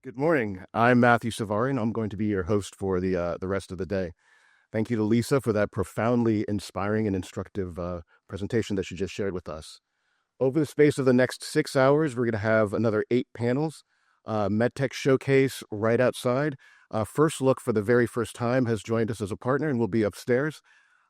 Good morning. I'm Matthew Savary, and I'm going to be your host for the rest of the day. Thank you to Lisa for that profoundly inspiring and instructive presentation that she just shared with us. Over the space of the next 6 hours, we're going to have another 8 panels. MedTech Showcase right outside. First Look for the very first time has joined us as a partner and will be upstairs.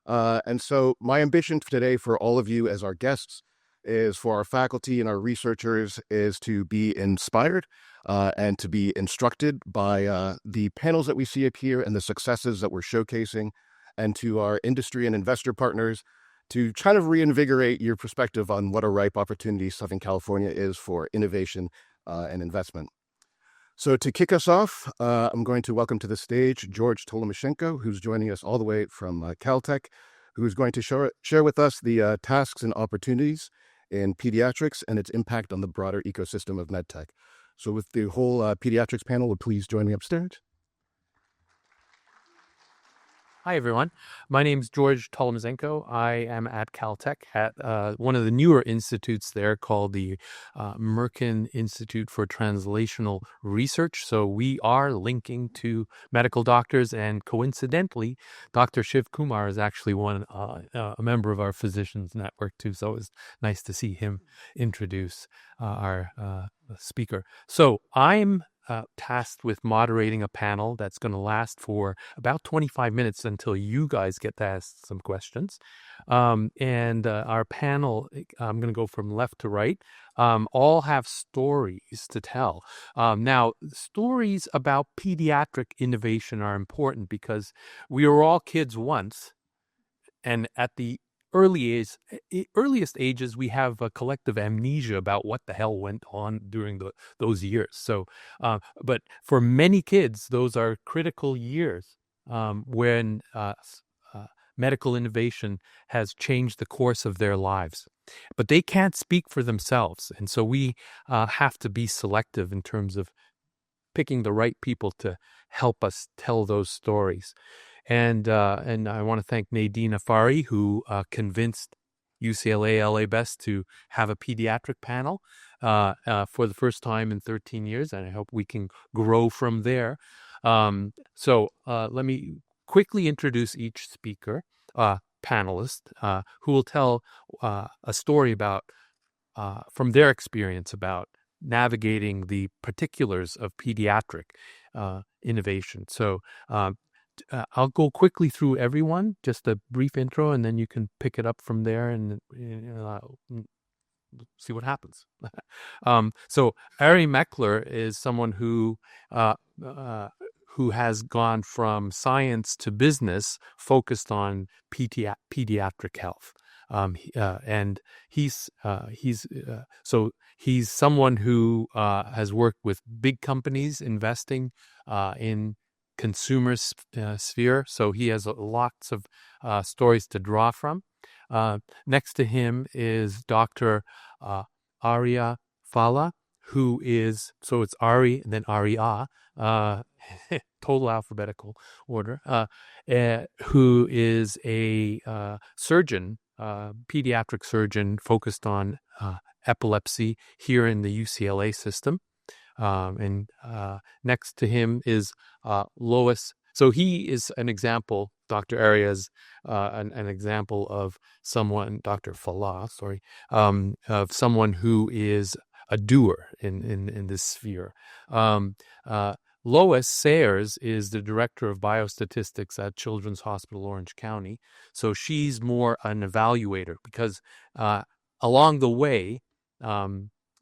And so my ambition today for all of you as our guests is for our faculty and our researchers is to be inspired and to be instructed by the panels that we see up here and the successes that we're showcasing, and to our industry and investor partners to kind of reinvigorate your perspective on what a ripe opportunity Southern California is for innovation and investment. So to kick us off, I'm going to welcome to the stage George Tolomiczenko, who's joining us all the way from Caltech, who's going to share with us the tasks and opportunities in pediatrics and its impact on the broader ecosystem of medtech. So with the whole pediatrics panel, would please join me upstairs. Hi, everyone. My name is George Tolomiczenko. I am at Caltech at one of the newer institutes there called the Merkin Institute for Translational Research. So we are linking to medical doctors, and coincidentally, Dr. Shiv Kumar is actually a member of our physicians network too. So it was nice to see him introduce our speaker. So I'm tasked with moderating a panel that's going to last for about 25 minutes until you guys get to ask some questions. Our panel, I'm going to go from left to right, all have stories to tell. Now, stories about pediatric innovation are important because we were all kids once, and at the earliest ages, we have a collective amnesia about what the hell went on during those years. So, but for many kids, those are critical years when medical innovation has changed the course of their lives. But they can't speak for themselves, and so we have to be selective in terms of picking the right people to help us tell those stories. And I want to thank Nadine Afari, who convinced UCLA LABEST to have a pediatric panel for the first time in 13 years, and I hope we can grow from there. So let me quickly introduce each speaker, panelist, who will tell a story about from their experience about navigating the particulars of pediatric innovation. So I'll go quickly through everyone, just a brief intro, and then you can pick it up from there and see what happens. So Aria Mackler is someone who has gone from science to business, focused on pediatric health. And he's someone who has worked with big companies investing in consumer sphere, so he has lots of stories to draw from. Next to him is Dr. Aria Fallah, who is, so it's Ari and then Aria, total alphabetical order, who is a surgeon, pediatric surgeon focused on epilepsy here in the UCLA system. And next to him is Lois. So he is an example, Dr. Aria is an example of someone, Dr. Fallah, of someone who is a doer in this sphere. Lois Sayrs is the director of Biostatistics at Children's Hospital Orange County. So she's more an evaluator because along the way,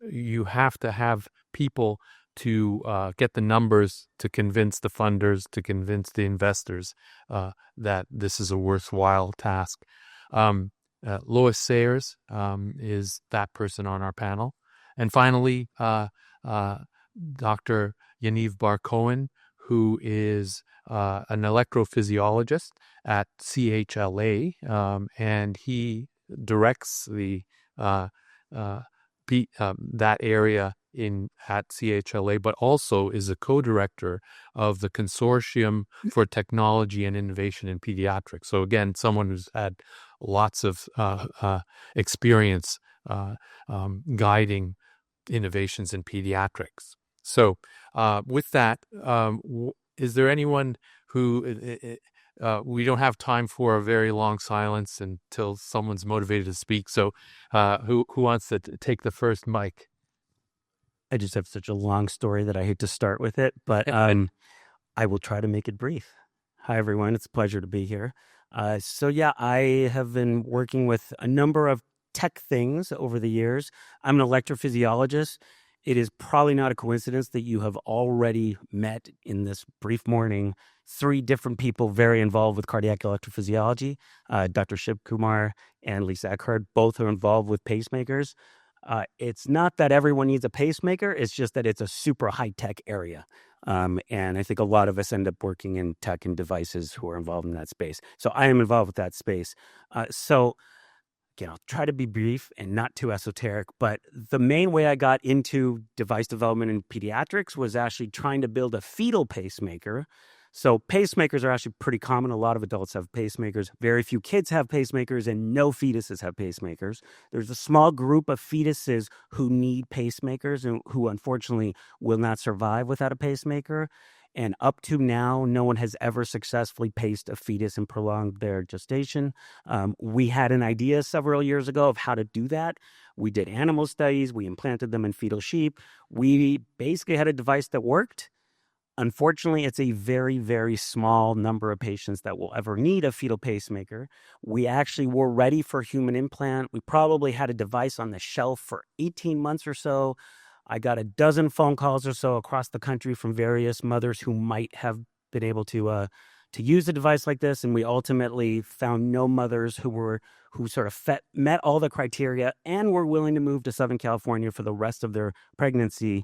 you have to have people to get the numbers, to convince the funders, to convince the investors that this is a worthwhile task. Lois Sayrs is that person on our panel. And finally, Dr. Yaniv Bar-Cohen, who is an electrophysiologist at CHLA, and he directs the that area at CHLA, but also is a co-director of the Consortium for Technology and Innovation in Pediatrics. So again, someone who's had lots of experience guiding innovations in pediatrics. So with that, is there anyone who we don't have time for a very long silence until someone's motivated to speak. So who wants to take the first mic? I just have such a long story that I hate to start with it, but I will try to make it brief. Hi, everyone. It's a pleasure to be here. I have been working with a number of tech things over the years. I'm an electrophysiologist. It is probably not a coincidence that you have already met in this brief morning 3 different people very involved with cardiac electrophysiology. Dr. Shiv Kumar and Lisa Eckhart both are involved with pacemakers. It's not that everyone needs a pacemaker. It's just that it's a super high-tech area. And I think a lot of us end up working in tech and devices who are involved in that space. So I am involved with that space. Again, I'll try to be brief and not too esoteric, but the main way I got into device development in pediatrics was actually trying to build a fetal pacemaker. So pacemakers are actually pretty common. A lot of adults have pacemakers. Very few kids have pacemakers, and no fetuses have pacemakers. There's a small group of fetuses who need pacemakers and who unfortunately will not survive without a pacemaker. And up to now, no one has ever successfully paced a fetus and prolonged their gestation. We had an idea several years ago of how to do that. We did animal studies. We implanted them in fetal sheep. We basically had a device that worked. Unfortunately, it's a very, very small number of patients that will ever need a fetal pacemaker. We actually were ready for human implant. We probably had a device on the shelf for 18 months or so. I got a dozen phone calls or so across the country from various mothers who might have been able to use a device like this, and we ultimately found no mothers who sort of met all the criteria and were willing to move to Southern California for the rest of their pregnancy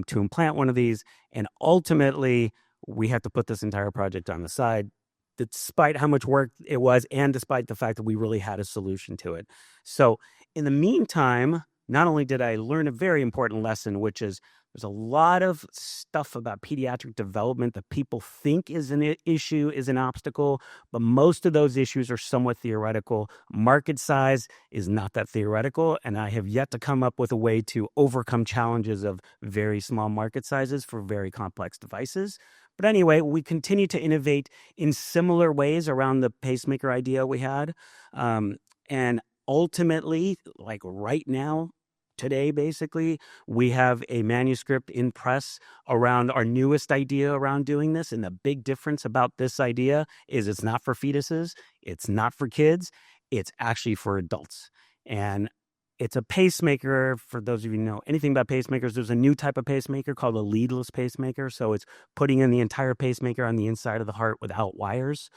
to implant one of these. And ultimately, we had to put this entire project on the side, despite how much work it was, and despite the fact that we really had a solution to it. So in the meantime, not only did I learn a very important lesson, which is there's a lot of stuff about pediatric development that people think is an issue, is an obstacle, but most of those issues are somewhat theoretical. Market size is not that theoretical, and I have yet to come up with a way to overcome challenges of very small market sizes for very complex devices. But anyway, we continue to innovate in similar ways around the pacemaker idea we had. And ultimately, like right now, today, basically, we have a manuscript in press around our newest idea around doing this. And the big difference about this idea is it's not for fetuses. It's not for kids. It's actually for adults. And it's a pacemaker. For those of you who know anything about pacemakers, there's a new type of pacemaker called a leadless pacemaker. So it's putting in the entire pacemaker on the inside of the heart without wires.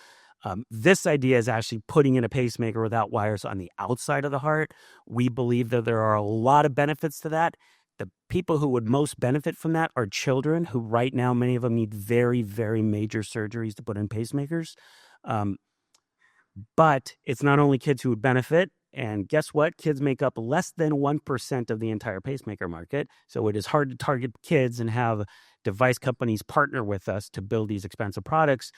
This idea is actually putting in a pacemaker without wires on the outside of the heart. We believe that there are a lot of benefits to that. The people who would most benefit from that are children who right now, many of them need very, very major surgeries to put in pacemakers. But it's not only kids who would benefit. And guess what? Kids make up less than 1% of the entire pacemaker market. So it is hard to target kids and have device companies partner with us to build these expensive products.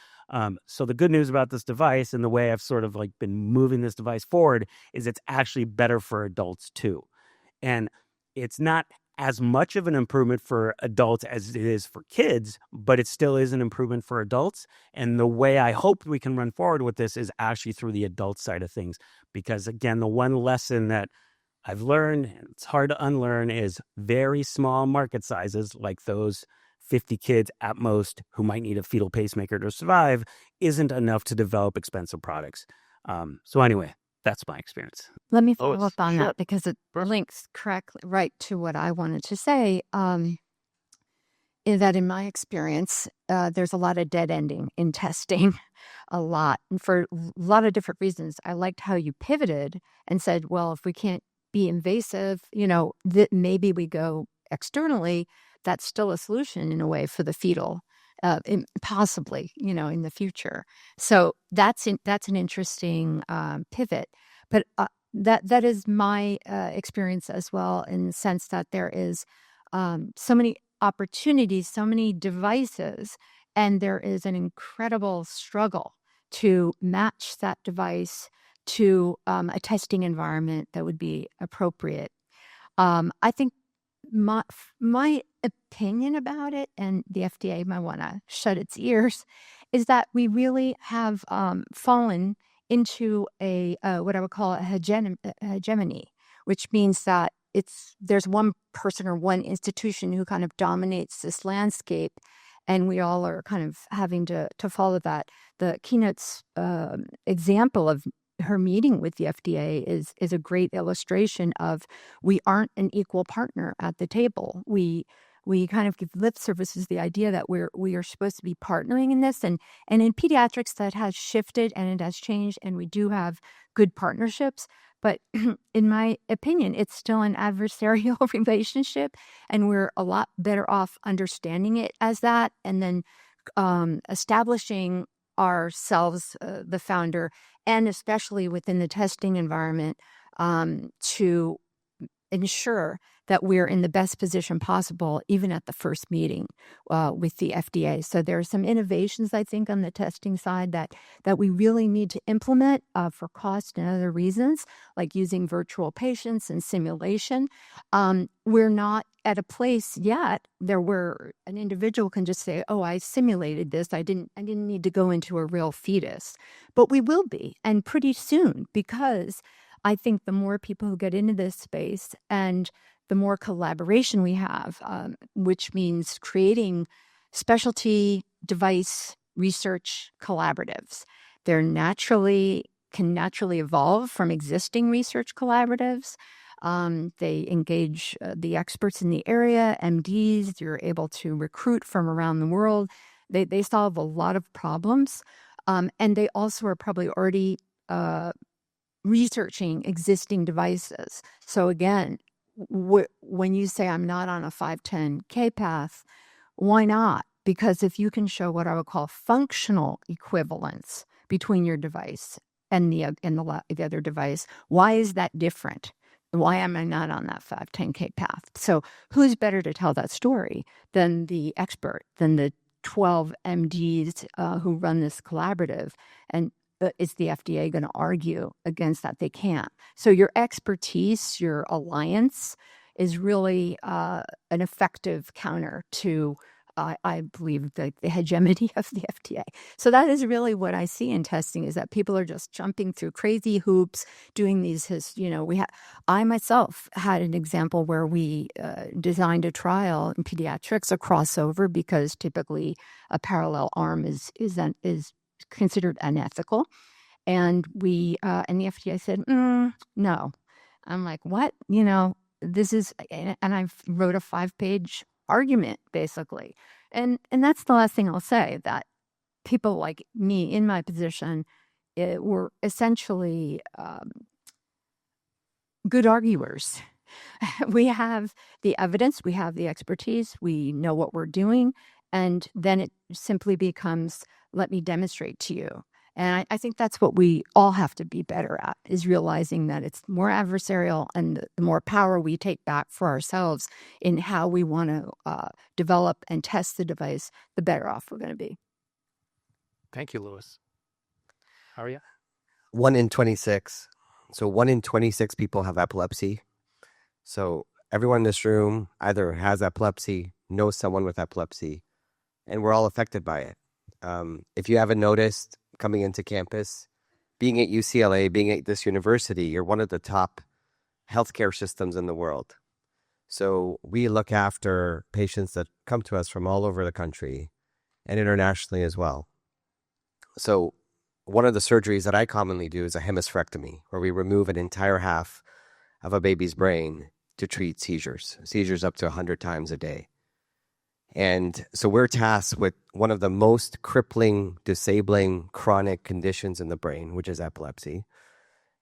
So the good news about this device and the way I've sort of like been moving this device forward is it's actually better for adults too. And it's not as much of an improvement for adults as it is for kids, but it still is an improvement for adults. And the way I hope we can run forward with this is actually through the adult side of things. Because again, the one lesson that I've learned, and it's hard to unlearn, is very small market sizes like those 50 kids at most who might need a fetal pacemaker to survive isn't enough to develop expensive products. So anyway, that's my experience. Let me follow up on that because it links correctly right to what I wanted to say. In that, in my experience, there's a lot of dead ending in testing, a lot, and for a lot of different reasons. I liked how you pivoted and said, well, if we can't be invasive, that maybe we go externally. That's still a solution in a way for the fetal, possibly, in the future. So that's an interesting pivot. But that is my experience as well, in the sense that there is so many opportunities, so many devices, and there is an incredible struggle to match that device to a testing environment that would be appropriate. I think my opinion about it, and the FDA might want to shut its ears, is that we really have fallen into a what I would call a hegemony, which means that there's one person or one institution who kind of dominates this landscape, and we all are kind of having to follow that. The keynote's example of her meeting with the FDA is a great illustration of we aren't an equal partner at the table. We kind of give lip services the idea that we are supposed to be partnering in this, and in pediatrics that has shifted and it has changed, and we do have good partnerships. But in my opinion, it's still an adversarial relationship, and we're a lot better off understanding it as that, and then establishing ourselves, the founder, and especially within the testing environment, to ensure that we're in the best position possible, even at the first meeting with the FDA. So there are some innovations, I think, on the testing side that we really need to implement for cost and other reasons, like using virtual patients and simulation. We're not at a place yet there where an individual can just say, "Oh, I simulated this. I didn't need to go into a real fetus," but we will be, and pretty soon, because I think the more people who get into this space and the more collaboration we have, which means creating specialty device research collaboratives. They're can naturally evolve from existing research collaboratives. They engage the experts in the area, MDs. You're able to recruit from around the world. They solve a lot of problems, and they also are probably already researching existing devices. So again, when you say I'm not on a 510K path, why not? Because if you can show what I would call functional equivalence between your device and the other device, why is that different? Why am I not on that 510K path? So who's better to tell that story than the expert, than the 12 MDs who run this collaborative? And is the FDA going to argue against that? They can't. So your expertise, your alliance is really an effective counter to, I believe, the hegemony of the FDA. So that is really what I see in testing, is that people are just jumping through crazy hoops, doing these, I myself had an example where we designed a trial in pediatrics, a crossover, because typically a parallel arm is considered unethical. And the FDA said, no. I'm like, what? This is, and I wrote a 5-page argument, basically. And that's the last thing I'll say, that people like me in my position were essentially good arguers. We have the evidence, we have the expertise, we know what we're doing, and then it simply becomes, let me demonstrate to you. And I think that's what we all have to be better at, is realizing that it's more adversarial, and the more power we take back for ourselves in how we want to develop and test the device, the better off we're going to be. Thank you, Lois. Aria? 1 in 26. So 1 in 26 people have epilepsy. So everyone in this room either has epilepsy, knows someone with epilepsy, and we're all affected by it. If you haven't noticed, coming into campus, being at UCLA, being at this university, you're one of the top healthcare systems in the world. So we look after patients that come to us from all over the country and internationally as well. So one of the surgeries that I commonly do is a hemispherectomy, where we remove an entire half of a baby's brain to treat seizures up to 100 times a day. And so we're tasked with one of the most crippling, disabling, chronic conditions in the brain, which is epilepsy.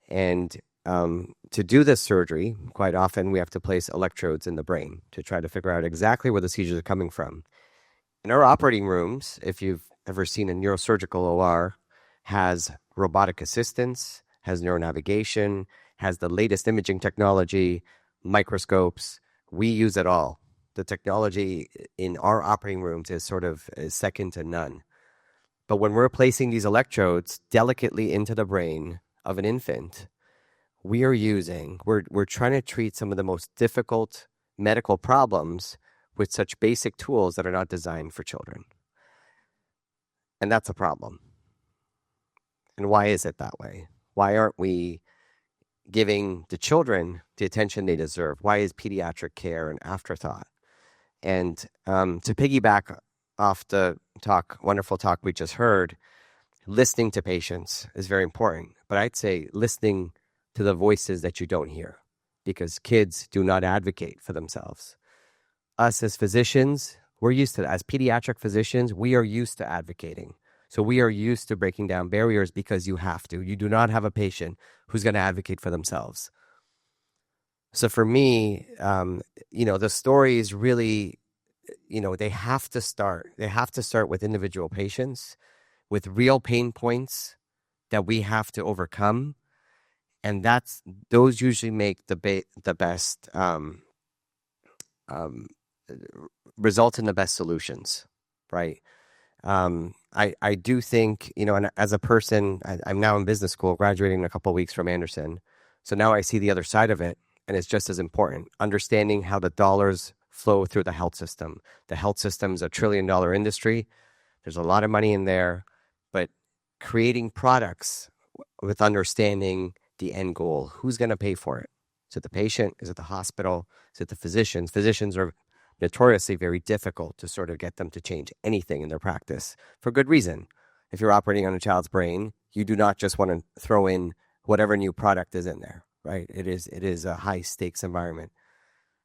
And to do this surgery, quite often we have to place electrodes in the brain to try to figure out exactly where the seizures are coming from. In our operating rooms, if you've ever seen a neurosurgical OR, has robotic assistance, has neuronavigation, has the latest imaging technology, microscopes. We use it all. The technology in our operating rooms is second to none. But when we're placing these electrodes delicately into the brain of an infant, we're trying to treat some of the most difficult medical problems with such basic tools that are not designed for children. And that's a problem. And why is it that way? Why aren't we giving the children the attention they deserve? Why is pediatric care an afterthought? And to piggyback off the wonderful talk we just heard, listening to patients is very important. But I'd say listening to the voices that you don't hear, because kids do not advocate for themselves. Us as physicians, we're used to that. As pediatric physicians, we are used to advocating. So we are used to breaking down barriers because you have to. You do not have a patient who's going to advocate for themselves. So for me, the stories really, they have to start. They have to start with individual patients, with real pain points that we have to overcome. And those usually make the best, result in the best solutions, right? I do think, and as a person, I'm now in business school, graduating in a couple of weeks from Anderson. So now I see the other side of it, and it's just as important. Understanding how the dollars flow through the health system. The health system is a $1 trillion industry. There's a lot of money in there, but creating products with understanding the end goal. Who's going to pay for it? Is it the patient? Is it the hospital? Is it the physicians? Physicians are notoriously very difficult to sort of get them to change anything in their practice for good reason. If you're operating on a child's brain, you do not just want to throw in whatever new product is in there, right? It is a high stakes environment.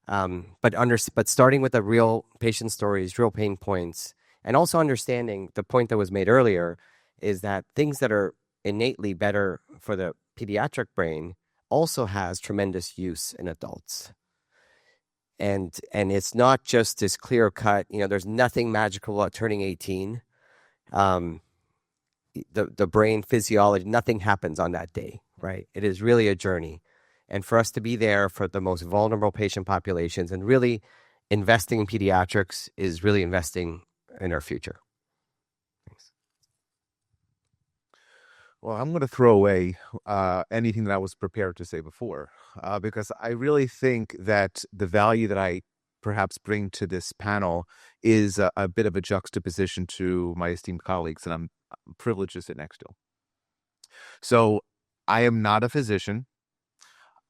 But starting with the real patient stories, real pain points, and also understanding the point that was made earlier is that things that are innately better for the pediatric brain also has tremendous use in adults. And it's not just this clear cut, there's nothing magical about turning 18. The brain physiology, nothing happens on that day, right? It is really a journey. And for us to be there for the most vulnerable patient populations and really investing in pediatrics is really investing in our future. Thanks. Well, I'm going to throw away anything that I was prepared to say before, because I really think that the value that I perhaps bring to this panel is a bit of a juxtaposition to my esteemed colleagues that I'm privileged to sit next to. So I am not a physician.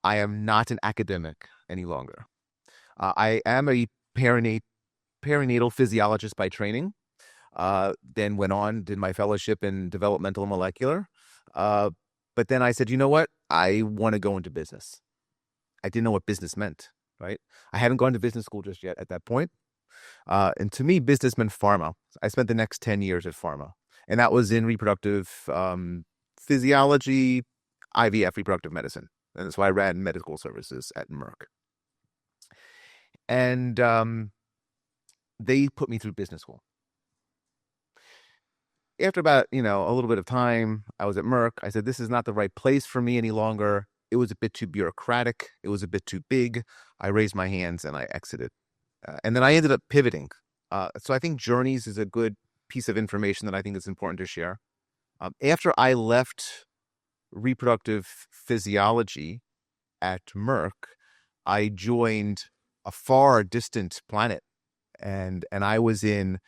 I am not an academic any longer. I am a perinatal physiologist by training. Then went on, did my fellowship in developmental and molecular. But then I said, you know what? I want to go into business. I didn't know what business meant, right? I hadn't gone to business school just yet at that point. And to me, business meant pharma. I spent the next 10 years at pharma. And that was in reproductive physiology, IVF, reproductive medicine. And that's why I ran medical services at Merck. And they put me through business school. After about, a little bit of time, I was at Merck. I said, this is not the right place for me any longer. It was a bit too bureaucratic. It was a bit too big. I raised my hands and I exited. And then I ended up pivoting. So I think journeys is a good piece of information that I think is important to share. After I left reproductive physiology at Merck, I joined a far distant planet. And I was in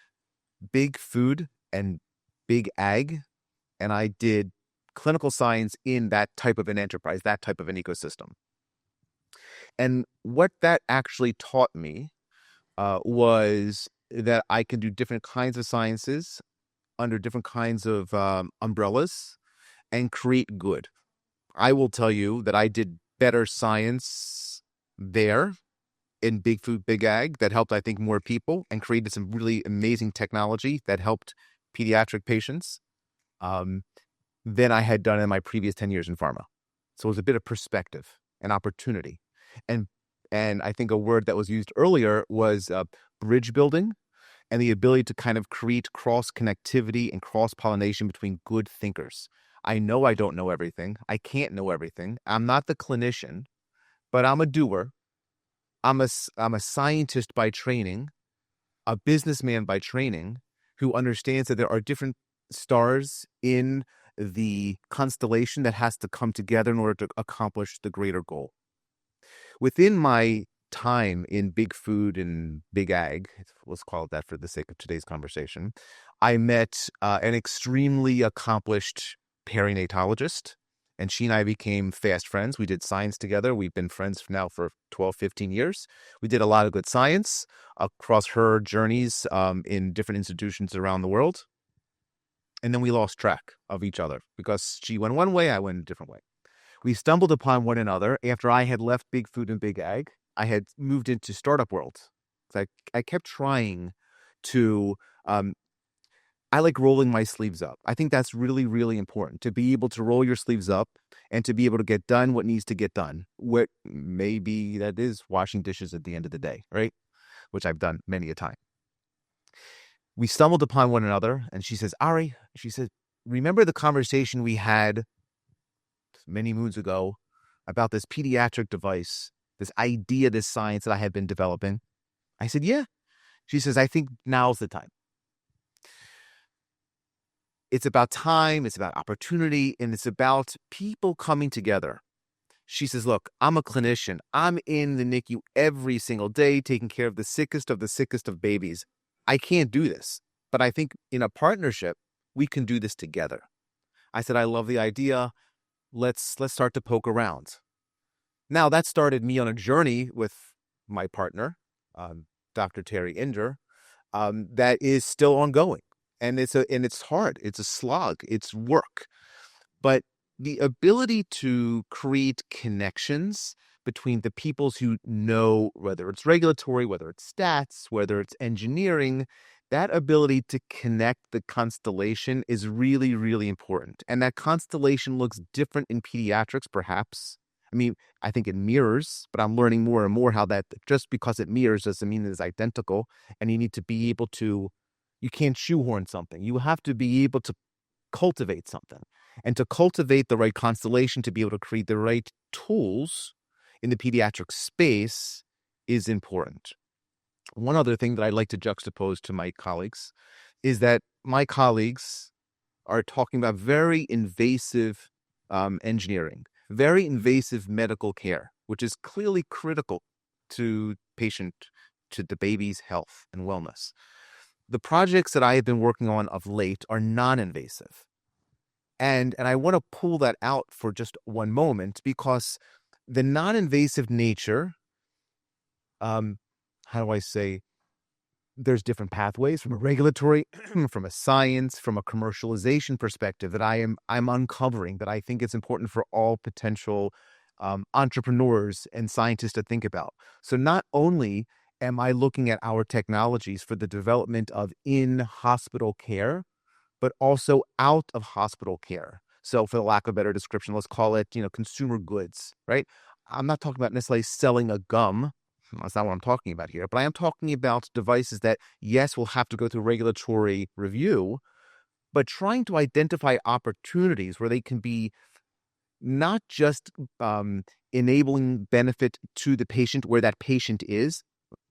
big food and big ag, and I did clinical science in that type of an enterprise, that type of an ecosystem. And what that actually taught me was that I can do different kinds of sciences under different kinds of umbrellas and create good. I will tell you that I did better science there in big food, big ag that helped, I think, more people and created some really amazing technology that helped pediatric patients than I had done in my previous 10 years in pharma. So it was a bit of perspective and opportunity. And I think a word that was used earlier was bridge building and the ability to kind of create cross-connectivity and cross-pollination between good thinkers. I know I don't know everything. I can't know everything. I'm not the clinician, but I'm a doer. I'm a scientist by training, a businessman by training, who understands that there are different stars in the constellation that has to come together in order to accomplish the greater goal. Within my time in big food and big ag, let's call it that for the sake of today's conversation, I met an extremely accomplished perinatologist, and she and I became fast friends. We did science together. We've been friends now for 12, 15 years. We did a lot of good science across her journeys in different institutions around the world. And then we lost track of each other because she went one way, I went a different way. We stumbled upon one another after I had left big food and big ag. I had moved into startup world. I kept trying to, I like rolling my sleeves up. I think that's really, really important, to be able to roll your sleeves up and to be able to get done what needs to get done. What maybe that is washing dishes at the end of the day, right? Which I've done many a time. We stumbled upon one another, and she says, Ari, she said, remember the conversation we had many moons ago about this pediatric device, this idea, this science that I had been developing? I said, yeah. She says, I think now's the time. It's about time, it's about opportunity, and it's about people coming together. She says, look, I'm a clinician. I'm in the NICU every single day taking care of the sickest of babies. I can't do this, but I think in a partnership, we can do this together. I said, I love the idea. Let's start to poke around. Now, that started me on a journey with my partner, Dr. Terry Inder, that is still ongoing. And it's hard. It's a slog. It's work. But the ability to create connections between the peoples who know, whether it's regulatory, whether it's stats, whether it's engineering, that ability to connect the constellation is really, really important. And that constellation looks different in pediatrics, perhaps. I mean, I think it mirrors, but I'm learning more and more how that just because it mirrors doesn't mean it's identical. And you need to be able to, you can't shoehorn something. You have to be able to cultivate something. And to cultivate the right constellation, to be able to create the right tools in the pediatric space is important. One other thing that I'd like to juxtapose to my colleagues is that my colleagues are talking about very invasive engineering, very invasive medical care, which is clearly critical to the baby's health and wellness. The projects that I have been working on of late are non-invasive. And I want to pull that out for just one moment because the non-invasive nature, how do I say, there's different pathways from a regulatory, from a science, from a commercialization perspective that I'm uncovering that I think it's important for all potential entrepreneurs and scientists to think about. So not only am I looking at our technologies for the development of in-hospital care, but also out of hospital care. So for the lack of a better description, let's call it, consumer goods, right? I'm not talking about necessarily selling a gum. That's not what I'm talking about here. But I am talking about devices that, yes, will have to go through regulatory review, but trying to identify opportunities where they can be not just enabling benefit to the patient where that patient is,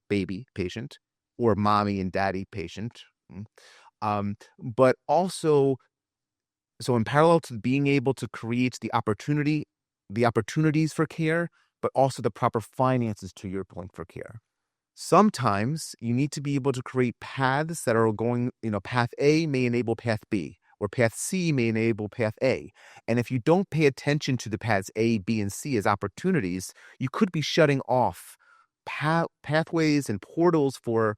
baby patient, or mommy and daddy patient, but also, so in parallel to being able to create the opportunities for care, but also the proper finances, to your point, for care. Sometimes you need to be able to create paths that are going, path A may enable path B, or path C may enable path A. And if you don't pay attention to the paths A, B, and C as opportunities, you could be shutting off pathways and portals for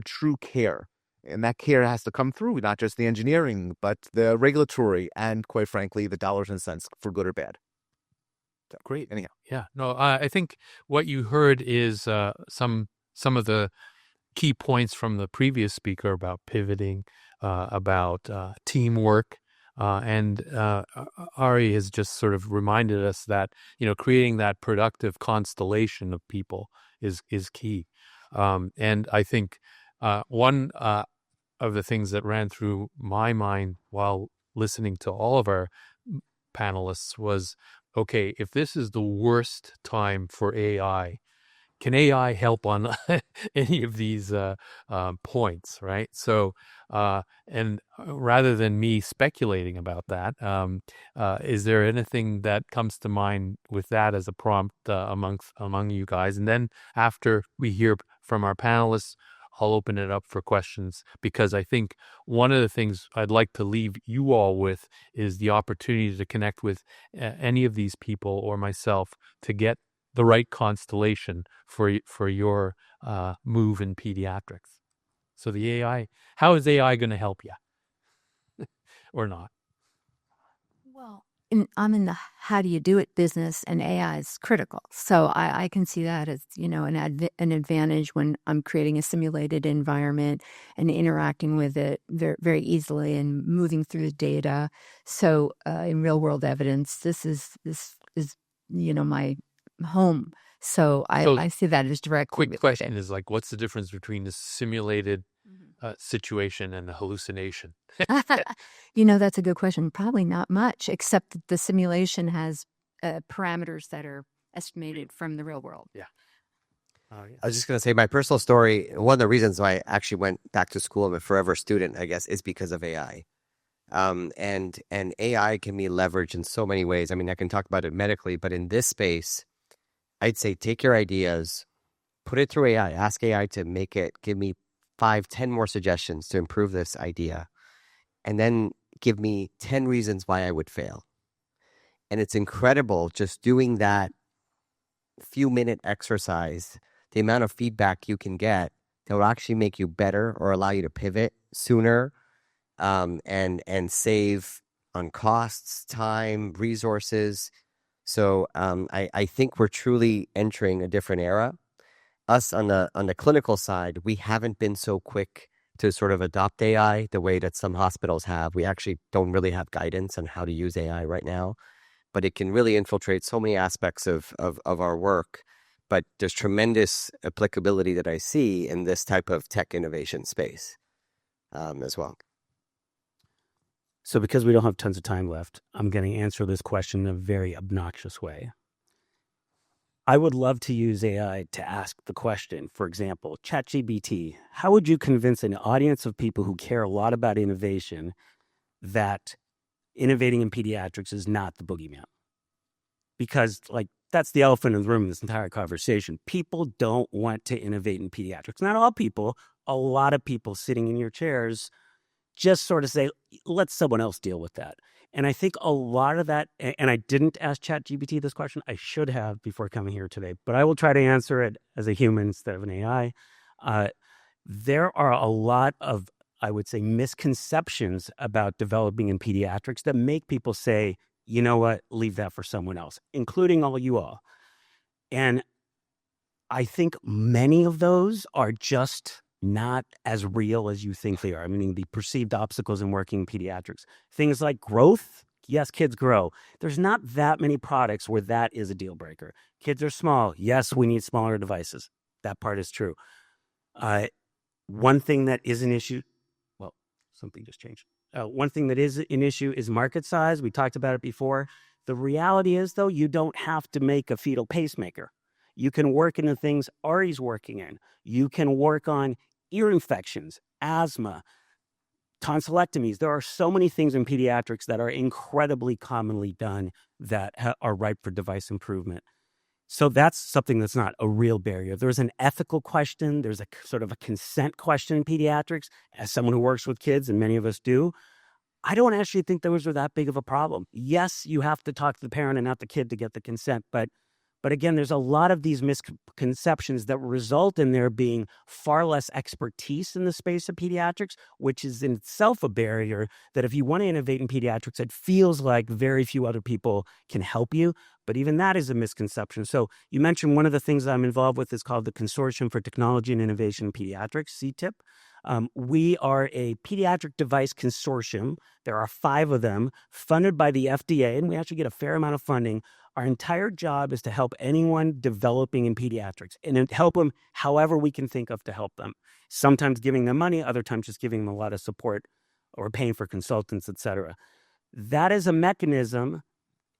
true care. And that care has to come through not just the engineering, but the regulatory and, quite frankly, the dollars and cents for good or bad. So, great. Anyhow. Yeah. No, I think what you heard is some of the key points from the previous speaker about pivoting, about teamwork. And Ari has just sort of reminded us that, creating that productive constellation of people is key. And I think one of the things that ran through my mind while listening to all of our panelists was, okay, if this is the worst time for AI can AI help on any of these points, right? So, and rather than me speculating about that, is there anything that comes to mind with that as a prompt among you guys? And then after we hear from our panelists, I'll open it up for questions, because I think one of the things I'd like to leave you all with is the opportunity to connect with any of these people or myself to get the right constellation for your move in pediatrics. So the AI, how is AI going to help you or not? Well, I'm in the how do you do it business, and AI is critical. So I can see that as, an advantage when I'm creating a simulated environment and interacting with it very, very easily and moving through the data. So in real world evidence, this is my home. So I see that as direct. Quick question is like, what's the difference between the simulated situation and the hallucination? That's a good question. Probably not much, except that the simulation has parameters that are estimated from the real world. Yeah. Oh, yeah. I was just going to say my personal story. One of the reasons why I actually went back to school, I'm a forever student, I guess, is because of AI. And AI can be leveraged in so many ways. I mean, I can talk about it medically, but in this space, I'd say take your ideas, put it through AI, ask AI to make it, give me 5-10 more suggestions to improve this idea, and then give me 10 reasons why I would fail. And it's incredible just doing that few minute exercise, the amount of feedback you can get that will actually make you better or allow you to pivot sooner, and save on costs, time, resources. So I think we're truly entering a different era. Us on the clinical side, we haven't been so quick to sort of adopt AI the way that some hospitals have. We actually don't really have guidance on how to use AI right now, but it can really infiltrate so many aspects of our work. But there's tremendous applicability that I see in this type of tech innovation space as well. So because we don't have tons of time left, I'm going to answer this question in a very obnoxious way. I would love to use AI to ask the question, for example, ChatGPT, how would you convince an audience of people who care a lot about innovation that innovating in pediatrics is not the boogeyman? Because that's the elephant in the room in this entire conversation. People don't want to innovate in pediatrics. Not all people, a lot of people sitting in your chairs just sort of say, let someone else deal with that. And I think a lot of that, and I didn't ask ChatGPT this question, I should have before coming here today, but I will try to answer it as a human instead of an AI. There are a lot of, I would say, misconceptions about developing in pediatrics that make people say, you know what, leave that for someone else, including all you all. And I think many of those are just not as real as you think they are. I mean, the perceived obstacles in working in pediatrics, things like growth. Yes, kids grow. There's not that many products where that is a deal breaker. Kids are small. Yes, we need smaller devices. That part is true. One thing that is an issue, well, something just changed. One thing that is an issue is market size. We talked about it before. The reality is, though, you don't have to make a fetal pacemaker. You can work in the things Ari's working in. You can work on ear infections, asthma, tonsillectomies. There are so many things in pediatrics that are incredibly commonly done that are ripe for device improvement. So that's something that's not a real barrier. There's an ethical question. There's a sort of a consent question in pediatrics. As someone who works with kids, and many of us do, I don't actually think those are that big of a problem. Yes, you have to talk to the parent and not the kid to get the consent, but again, there's a lot of these misconceptions that result in there being far less expertise in the space of pediatrics, which is in itself a barrier that if you want to innovate in pediatrics, it feels like very few other people can help you. But even that is a misconception. So you mentioned one of the things I'm involved with is called the Consortium for Technology and Innovation in Pediatrics, CTIP. We are a pediatric device consortium. There are 5 of them funded by the FDA, and we actually get a fair amount of funding. Our entire job is to help anyone developing in pediatrics and help them however we can think of to help them. Sometimes giving them money, other times just giving them a lot of support or paying for consultants, et cetera. That is a mechanism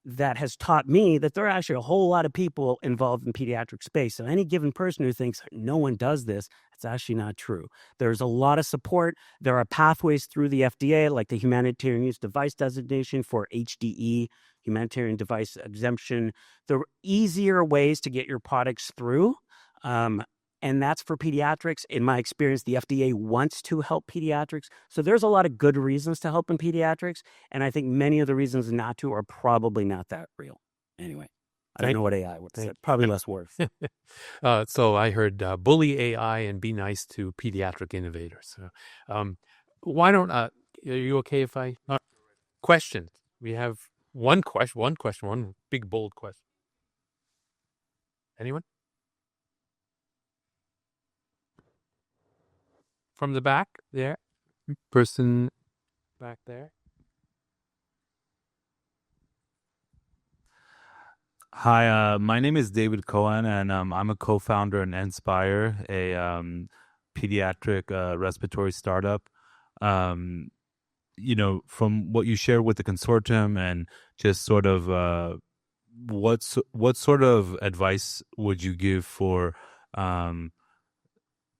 that has taught me that there are actually a whole lot of people involved in pediatric space. So any given person who thinks no one does this, it's actually not true. There's a lot of support. There are pathways through the FDA, like the Humanitarian Use Device Designation for HDE, Humanitarian Device Exemption. There are easier ways to get your products through. And that's for pediatrics. In my experience, the FDA wants to help pediatrics. So there's a lot of good reasons to help in pediatrics. And I think many of the reasons not to are probably not that real. Anyway, I don't know what AI would say. Probably less worth. So I heard bully AI and be nice to pediatric innovators. So why don't, are you okay if I, questions? We have one big, bold question. Anyone? From the back there, person back there. Hi, my name is David Cohen, and I'm a co-founder in EMCEE, a pediatric respiratory startup. From what you share with the consortium, and just sort of what sort of advice would you give for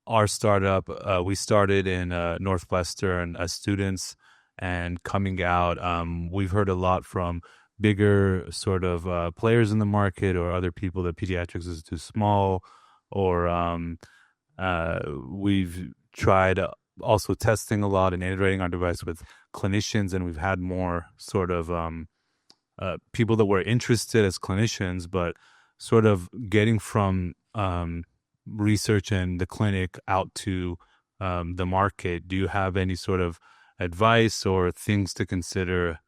our startup? We started in Northwestern as students, and coming out, we've heard a lot from bigger sort of players in the market, or other people that pediatrics is too small, or we've tried also testing a lot and integrating our device with clinicians, and we've had more sort of people that were interested as clinicians, but sort of getting from research and the clinic out to the market. Do you have any sort of advice or things to consider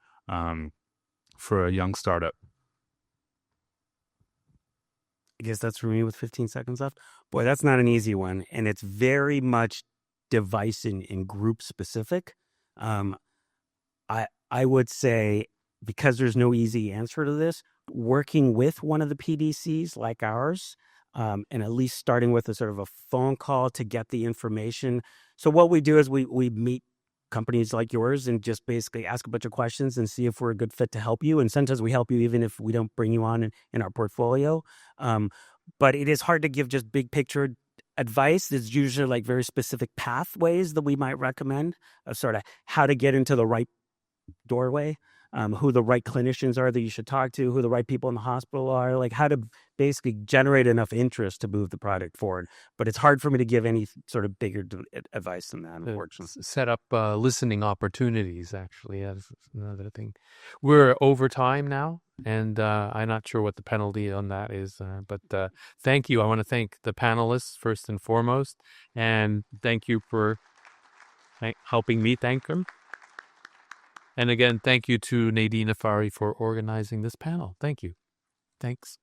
for a young startup? I guess that's for me with 15 seconds left. Boy, that's not an easy one. And it's very much device and group specific. I would say, because there's no easy answer to this, working with one of the PDCs like ours, and at least starting with a sort of a phone call to get the information. So what we do is we meet companies like yours and just basically ask a bunch of questions and see if we're a good fit to help you. And sometimes we help you even if we don't bring you on in our portfolio. But it is hard to give just big picture advice. There's usually like very specific pathways that we might recommend of sort of how to get into the right doorway, who the right clinicians are that you should talk to, who the right people in the hospital are, like how to basically generate enough interest to move the product forward. But it's hard for me to give any sort of bigger advice than that, unfortunately. Set up listening opportunities, actually. That's another thing. We're over time now, and I'm not sure what the penalty on that is. But thank you. I want to thank the panelists first and foremost, and thank you for helping me thank them. And again, thank you to Nadine Afari for organizing this panel. Thank you. Thanks.